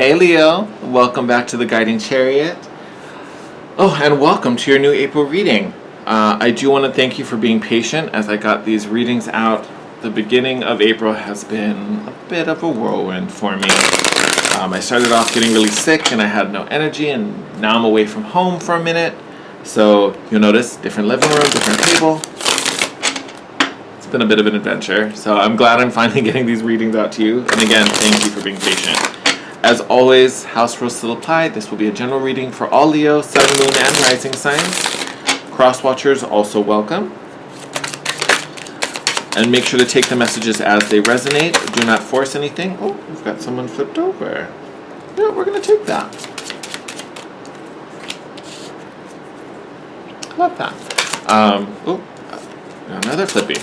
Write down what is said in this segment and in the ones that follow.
Hey Leo, welcome back to the Guiding Chariot. Oh, and welcome to your new April reading. I do want to thank you for being patient as I got these readings out. The beginning of April has been a bit of a whirlwind for me. I started off getting really sick and I had no energy, and now I'm away from home for a minute. So you'll notice different living room, different table. It's been a bit of an adventure. So I'm glad I'm finally getting these readings out to you. And again, thank you for being patient. As always, house rules still apply. This will be a general reading for all Leo, Sun, Moon, and Rising signs. Cross-watchers also welcome. And make sure to take the messages as they resonate. Do not force anything. Oh, we've got someone flipped over. Yeah, we're going to take that. Love that. Another flippy.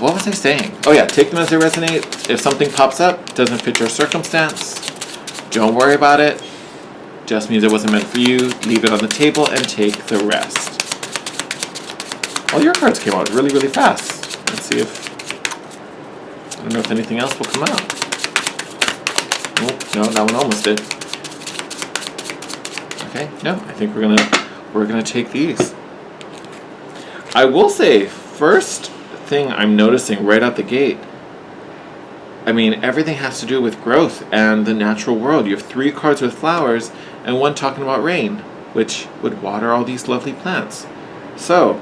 What was I saying? Oh yeah, take them as they resonate. If something pops up, doesn't fit your circumstance, don't worry about it. Just means it wasn't meant for you. Leave it on the table and take the rest. All your cards came out really, really fast. Let's see if... I don't know if anything else will come out. Oh, no, that one almost did. Okay, no, I think we're gonna take these. I will say, first thing I'm noticing right out the gate, I mean, everything has to do with growth and the natural world. You have 3 cards with flowers and 1 talking about rain, which would water all these lovely plants. So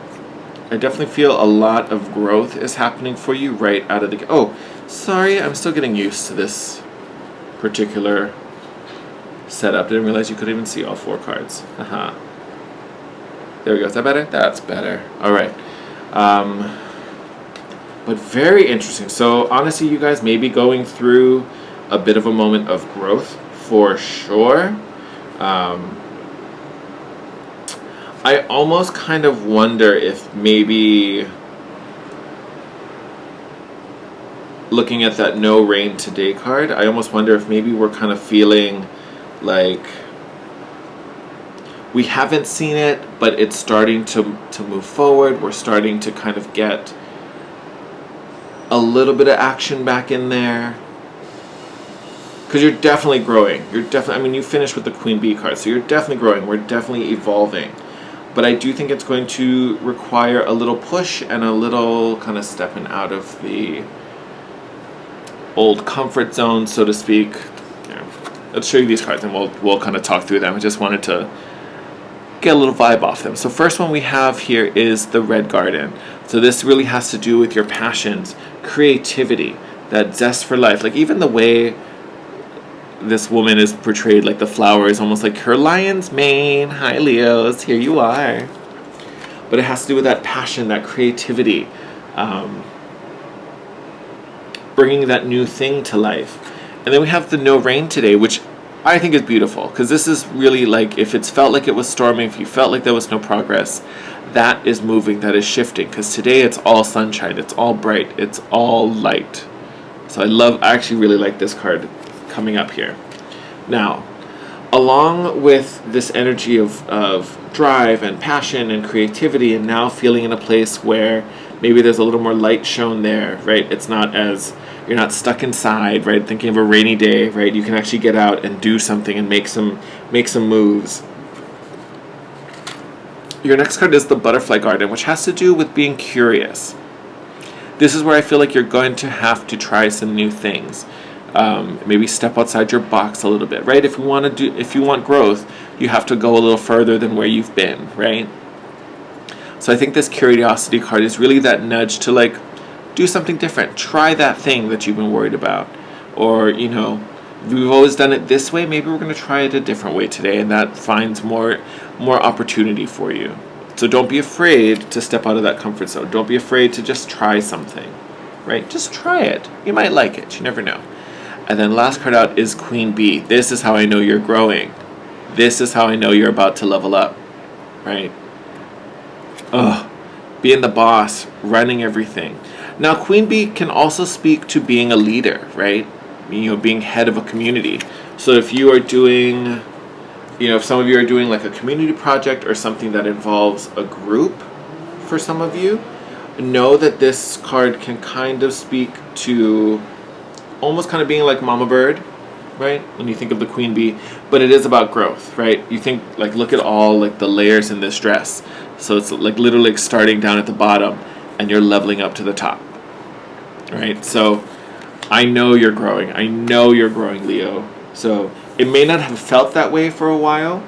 I definitely feel a lot of growth is happening for you right out of the gate. Oh, sorry, I'm still getting used to this particular setup. Didn't realize you could even see all 4 cards. Haha. There we go. Is that better? That's better. All right. But very interesting. So honestly, you guys may be going through a bit of a moment of growth for sure. I almost kind of wonder if maybe looking at that no rain today card, I almost wonder if maybe we're kind of feeling like we haven't seen it, but it's starting to move forward. We're starting to kind of get a little bit of action back in there, because you're definitely growing. I mean, you finished with the Queen Bee card, so you're definitely growing. We're definitely evolving, but I do think it's going to require a little push and a little kind of stepping out of the old comfort zone, so to speak. Yeah. Let's show you these cards and we'll kind of talk through them. I just wanted to get a little vibe off them. So first one we have here is the Red Garden. So this really has to do with your passions, creativity, that zest for life. Like even the way this woman is portrayed, like the flower is almost like her lion's mane. Hi Leos, here you are. But it has to do with that passion, that creativity, bringing that new thing to life. And then we have the no rain today, which I think is beautiful, because this is really like, if it's felt like it was storming, if you felt like there was no progress, that is moving, that is shifting, because today it's all sunshine, it's all bright, it's all light. So I actually really like this card coming up here. Now, along with this energy of drive and passion and creativity, and now feeling in a place where maybe there's a little more light shown there, right? It's not as, you're not stuck inside, right? Thinking of a rainy day, right? You can actually get out and do something and make some moves. Your next card is the Butterfly Garden, which has to do with being curious. This is where I feel like you're going to have to try some new things. Maybe step outside your box a little bit, right? If you want growth, you have to go a little further than where you've been, right? So I think this Curiosity card is really that nudge to like do something different. Try that thing that you've been worried about. Or, you know, we've always done it this way, maybe we're going to try it a different way today, and that finds more opportunity for you. So don't be afraid to step out of that comfort zone. Don't be afraid to just try something, right? Just try it. You might like it. You never know. And then last card out is Queen Bee. This is how I know you're growing. This is how I know you're about to level up, right? Being the boss, running everything. Now, Queen Bee can also speak to being a leader, right? You know, being head of a community. So if you are doing, you know, if some of you are doing like a community project or something that involves a group for some of you, know that this card can kind of speak to almost kind of being like Mama Bird, right? When you think of the queen bee, but it is about growth, right? You think, like, look at all, like, the layers in this dress. So it's like literally like starting down at the bottom and you're leveling up to the top, right? So I know you're growing. I know you're growing, Leo. So it may not have felt that way for a while.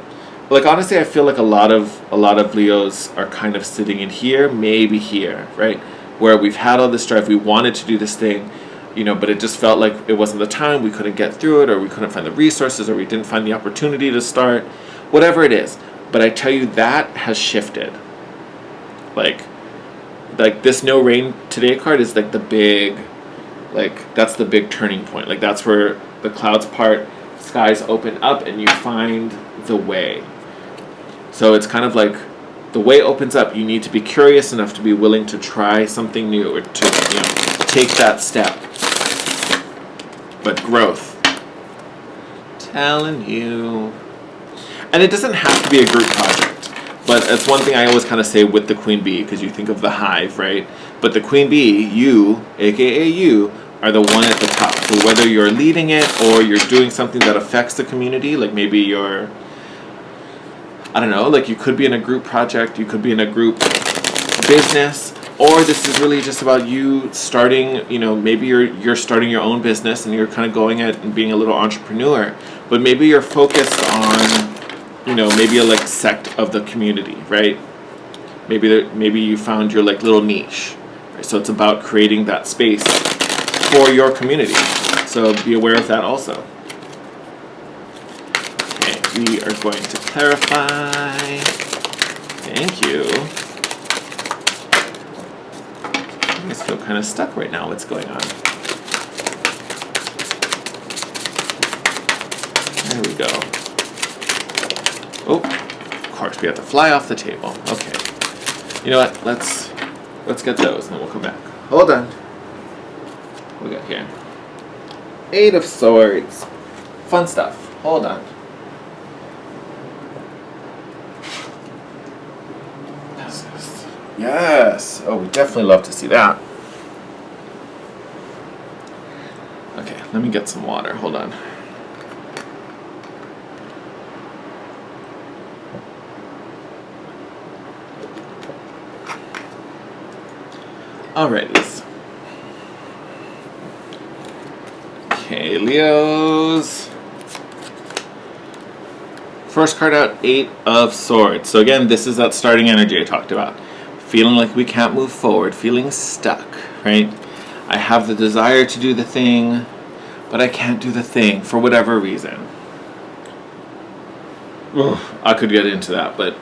Like, honestly, I feel like a lot of Leos are kind of sitting in here, maybe here, right? Where we've had all this drive, we wanted to do this thing, you know, but it just felt like it wasn't the time, we couldn't get through it, or we couldn't find the resources, or we didn't find the opportunity to start, whatever it is. But I tell you, that has shifted. Like this no rain today card is like the big, like, that's the big turning point. Like, that's where the clouds part, skies open up, and you find the way. So it's kind of like the way opens up. You need to be curious enough to be willing to try something new, or to, you know, take that step. But growth. Telling you. And it doesn't have to be a group project, but it's one thing I always kind of say with the queen bee, because you think of the hive, right? But the queen bee, you, aka you, are the one at the top. So whether you're leading it or you're doing something that affects the community, like maybe you're, I don't know, like you could be in a group project, you could be in a group business, or this is really just about you starting, you know, maybe you're starting your own business and you're kind of going at and being a little entrepreneur, but maybe you're focused on, you know, maybe a like sect of the community, right? Maybe you found your like little niche, right? So it's about creating that space for your community. So be aware of that also. Okay, we are going to clarify. Thank you. I just feel kind of stuck right now. What's going on? There we go. Oh, of course, we have to fly off the table. Okay. You know what? Let's get those and then we'll come back. Hold on. What we got here? 8 of Swords. Fun stuff. Hold on. Yes. Oh, we definitely love to see that. Okay, let me get some water. Hold on. Alrighties. Okay, Leos. First card out, 8 of Swords. So again, this is that starting energy I talked about. Feeling like we can't move forward, feeling stuck, right? I have the desire to do the thing, but I can't do the thing for whatever reason. Ugh, I could get into that, but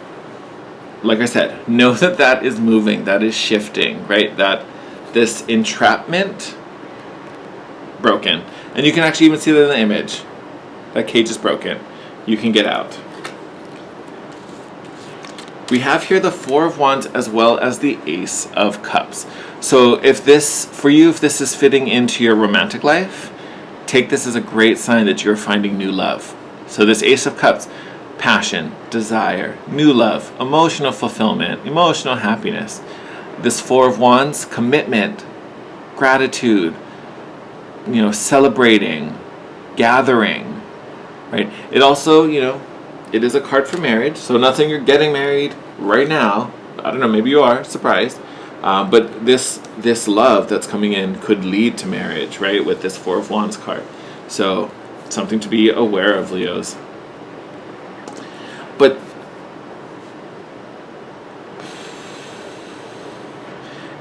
like I said, know that that is moving, that is shifting, right? That this entrapment, broken. And you can actually even see that in the image. That cage is broken. You can get out. We have here the 4 of Wands as well as the Ace of Cups. So if this, for you, if this is fitting into your romantic life, take this as a great sign that you're finding new love. So this Ace of Cups, passion, desire, new love, emotional fulfillment, emotional happiness. This 4 of Wands, commitment, gratitude, you know, celebrating, gathering, right? It also, you know, it is a card for marriage, so nothing you're getting married right now. I don't know, maybe you are, surprised. But this love that's coming in could lead to marriage, right, with this 4 of Wands card. So something to be aware of, Leos. But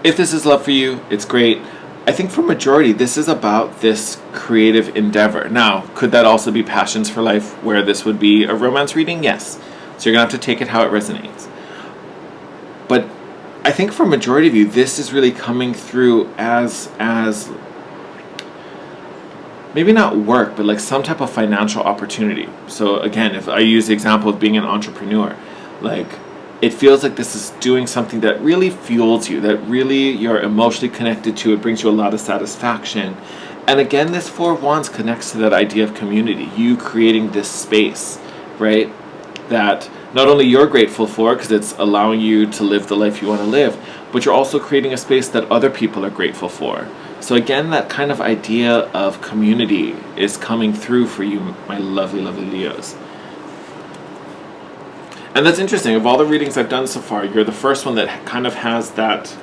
if this is love for you, it's great. I think for majority, this is about this creative endeavor. Now, could that also be passions for life, where this would be a romance reading? Yes. So you're going to have to take it how it resonates. But I think for majority of you, this is really coming through as maybe not work, but like some type of financial opportunity. So again, if I use the example of being an entrepreneur, like it feels like this is doing something that really fuels you, that really you're emotionally connected to. It brings you a lot of satisfaction. And again, this 4 of Wands connects to that idea of community, you creating this space, right? That not only you're grateful for, because it's allowing you to live the life you want to live, but you're also creating a space that other people are grateful for. So again, that kind of idea of community is coming through for you, my lovely, lovely Leos. And that's interesting. Of all the readings I've done so far, you're the first one that kind of has that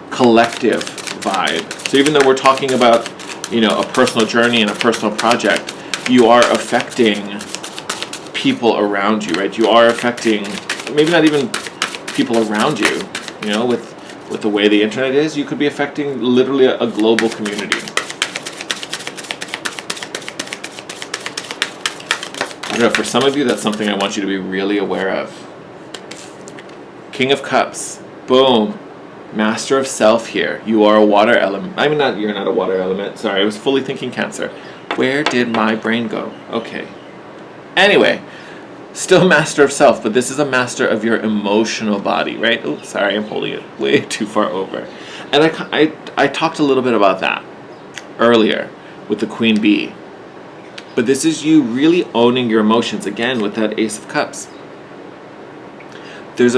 collective vibe. So even though we're talking about, a personal journey and a personal project, you are affecting people around you, right? You are affecting, maybe not even people around you, with the way the internet is, you could be affecting literally a global community. I don't know, for some of you, that's something I want you to be really aware of. King of Cups, boom. Master of Self here. You are a water element. You're not a water element. Sorry, I was fully thinking Cancer. Where did my brain go? Okay. Anyway, still Master of Self, but this is a master of your emotional body, right? Oh, sorry, I'm holding it way too far over. And I talked a little bit about that earlier with the Queen Bee. But this is you really owning your emotions, again, with that Ace of Cups. There's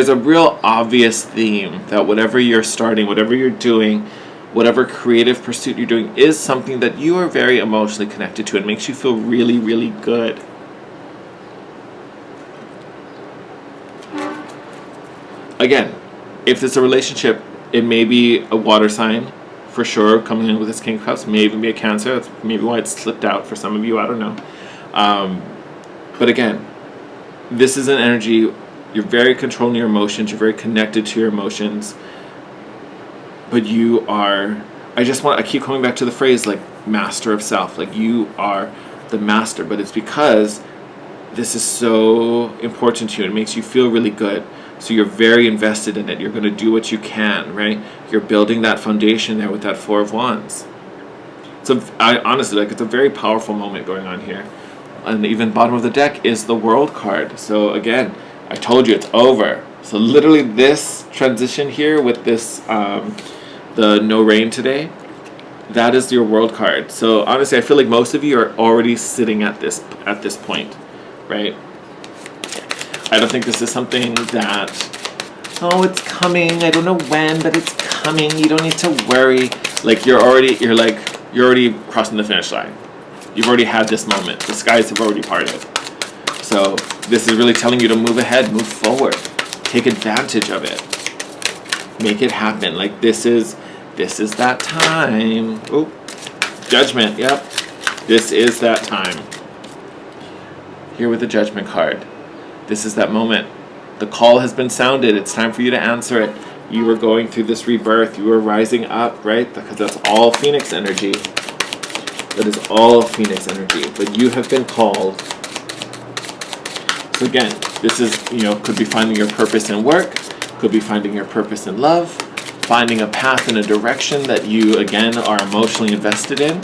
a real obvious theme that whatever you're starting, whatever you're doing, whatever creative pursuit you're doing is something that you are very emotionally connected to and makes you feel really, really good. Again, if it's a relationship, it may be a water sign, for sure, coming in with this King of Cups. May even be a Cancer. That's maybe why it slipped out for some of you. I don't know. But again, this is an energy. You're very controlling your emotions. You're very connected to your emotions. But you are, I keep coming back to the phrase, like, master of self. Like, you are the master. But it's because this is so important to you. It makes you feel really good. So you're very invested in it. You're going to do what you can, right? You're building that foundation there with that Four of Wands. So honestly, it's a very powerful moment going on here. And even bottom of the deck is the World card. So again, I told you it's over. So literally this transition here with this, the no rain today, that is your World card. So honestly, I feel like most of you are already sitting at this point, right? I don't think this is something that, it's coming, I don't know when, but it's coming, you don't need to worry. Like, you're already crossing the finish line. You've already had this moment. The skies have already parted. So this is really telling you to move ahead, move forward, take advantage of it, make it happen. Like, this is that time. Oh, Judgment, yep. This is that time. Here with the Judgment card. This is that moment. The call has been sounded. It's time for you to answer it. You were going through this rebirth. You were rising up, right? Because that's all Phoenix energy. That is all Phoenix energy. But you have been called. So again, this is, could be finding your purpose in work. Could be finding your purpose in love. Finding a path and a direction that you, again, are emotionally invested in.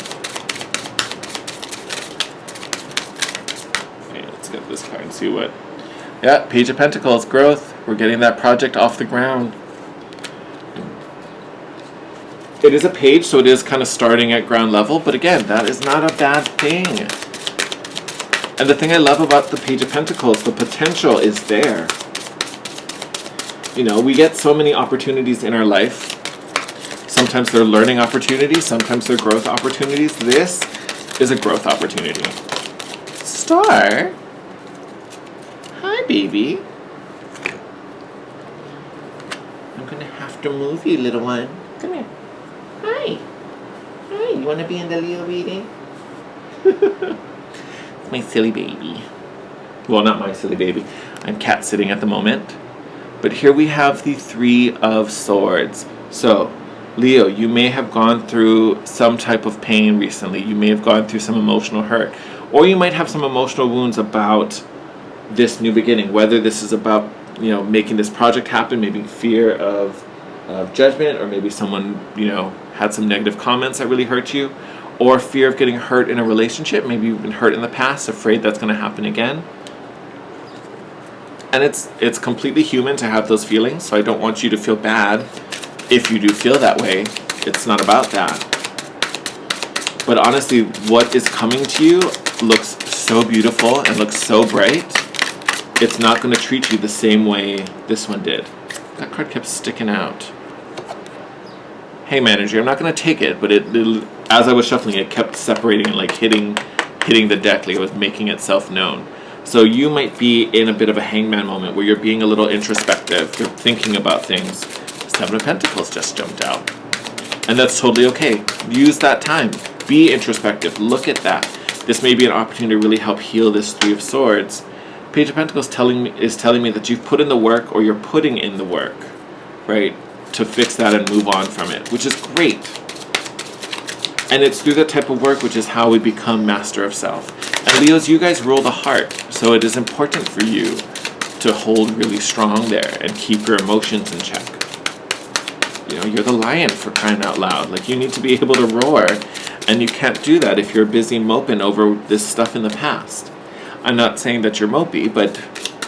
Okay, let's get this card and see what... Yeah, Page of Pentacles, growth. We're getting that project off the ground. It is a page, so it is kind of starting at ground level, but again, that is not a bad thing. And the thing I love about the Page of Pentacles, the potential is there. We get so many opportunities in our life. Sometimes they're learning opportunities, sometimes they're growth opportunities. This is a growth opportunity. Star? Hi, baby. I'm going to have to move you, little one. Come here. Hi. Hi, you want to be in the Leo reading? My silly baby. Well, not my silly baby. I'm cat sitting at the moment. But here we have the Three of Swords. So, Leo, you may have gone through some type of pain recently. You may have gone through some emotional hurt. Or you might have some emotional wounds about this new beginning. Whether this is about, making this project happen, maybe fear of judgment, or maybe someone, had some negative comments that really hurt you. Or fear of getting hurt in a relationship. Maybe you've been hurt in the past, afraid that's going to happen again. And it's completely human to have those feelings, so I don't want you to feel bad if you do feel that way. It's not about that. But honestly, what is coming to you looks so beautiful and looks so bright. It's not going to treat you the same way this one did. That card kept sticking out. hangman energy. I'm not going to take it, but as I was shuffling, it kept separating and like hitting the deck, like it was making itself known. So you might be in a bit of a hangman moment where you're being a little introspective, you're thinking about things. Seven of Pentacles just jumped out. And that's totally okay. Use that time. Be introspective. Look at that. This may be an opportunity to really help heal this Three of Swords. Page of Pentacles is telling me that you've put in the work, or you're putting in the work, right, to fix that and move on from it, which is great. And it's through that type of work which is how we become master of self. And Leos, you guys rule the heart, so it is important for you to hold really strong there and keep your emotions in check. You know, you're the lion, for crying out loud. Like, you need to be able to roar, and you can't do that if you're busy moping over this stuff in the past. I'm not saying that you're mopey, but,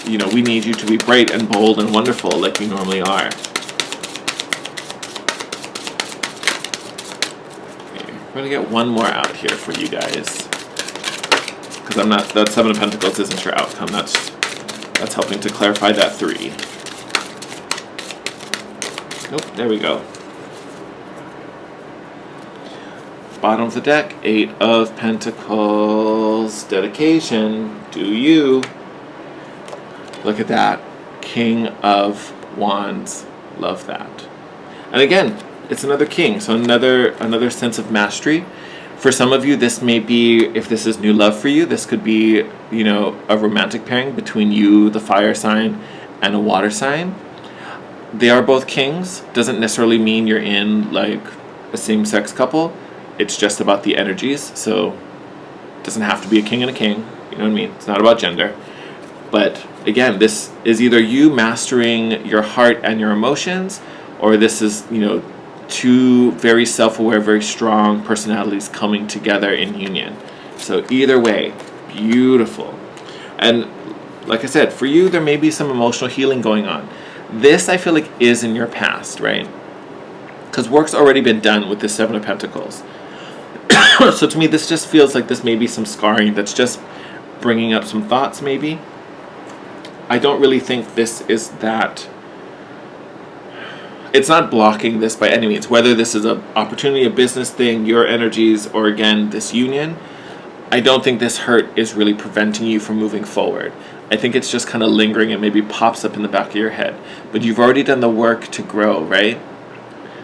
you know, we need you to be bright and bold and wonderful like you normally are. I'm going to get one more out here for you guys. Because that Seven of Pentacles isn't your outcome. That's helping to clarify that 3. Nope, there we go. Bottom of the deck, 8 of Pentacles. Dedication. Do you. Look at that. King of Wands. Love that. And again, it's another king, so another sense of mastery. For some of you, this may be, if this is new love for you, this could be, you know, a romantic pairing between you, the fire sign, and a water sign. They are both kings. Doesn't necessarily mean you're in like a same-sex couple. It's just about the energies. So it doesn't have to be a king and a king. You know what I mean? It's not about gender. But again, this is either you mastering your heart and your emotions, or this is, you know, two very self-aware, very strong personalities coming together in union. So either way, beautiful. And like I said, for you, there may be some emotional healing going on. This, I feel like, is in your past, right? Because work's already been done with the Seven of Pentacles. So to me, this just feels like this may be some scarring that's just bringing up some thoughts, maybe. I don't really think this is that... It's not blocking this by any means. Whether this is an opportunity, a business thing, your energies, or again, this union, I don't think this hurt is really preventing you from moving forward. I think it's just kind of lingering and maybe pops up in the back of your head. But you've already done the work to grow, right?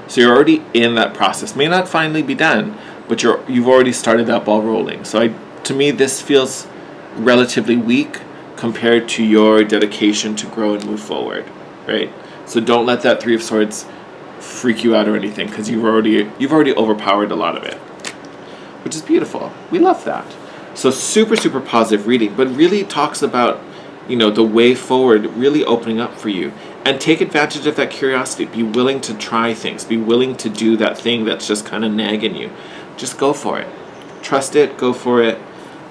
So you're already in that process. May not finally be done, but you've already started that ball rolling. So to me, this feels relatively weak compared to your dedication to grow and move forward, right? So don't let that Three of Swords freak you out or anything, because you've already overpowered a lot of it, which is beautiful. We love that. So super, super positive reading, but really talks about, you know, the way forward really opening up for you. And take advantage of that curiosity. Be willing to try things. Be willing to do that thing that's just kind of nagging you. Just go for it. Trust it. Go for it.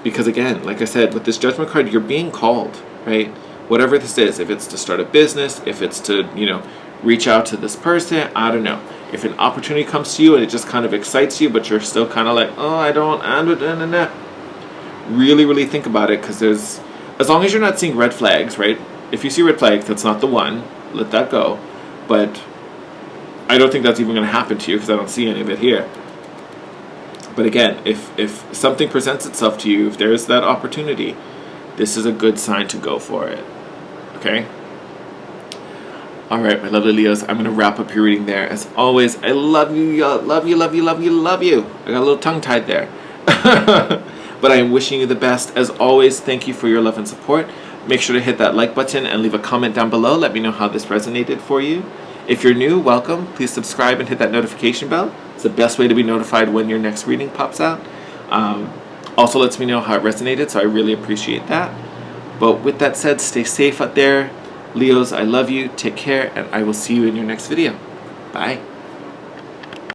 Because again, like I said, with this Judgment card, you're being called, right? Whatever this is, if it's to start a business, if it's to, you know, reach out to this person, I don't know. If an opportunity comes to you and it just kind of excites you, but you're still kind of like, oh, I don't, really, really think about it, because there's, as long as you're not seeing red flags, right? If you see red flags, that's not the one. Let that go. But I don't think that's even going to happen to you, because I don't see any of it here. But again, if something presents itself to you, if there's that opportunity, this is a good sign to go for it. Okay? Alright, my lovely Leos, I'm going to wrap up your reading there. As always, I love you, love you, love you, love you, love you. I got a little tongue-tied there. But I am wishing you the best. As always, thank you for your love and support. Make sure to hit that like button and leave a comment down below. Let me know how this resonated for you. If you're new, welcome. Please subscribe and hit that notification bell. It's the best way to be notified when your next reading pops out. Also lets me know how it resonated, so I really appreciate that. But with that said, stay safe out there. Leos, I love you. Take care, and I will see you in your next video. Bye.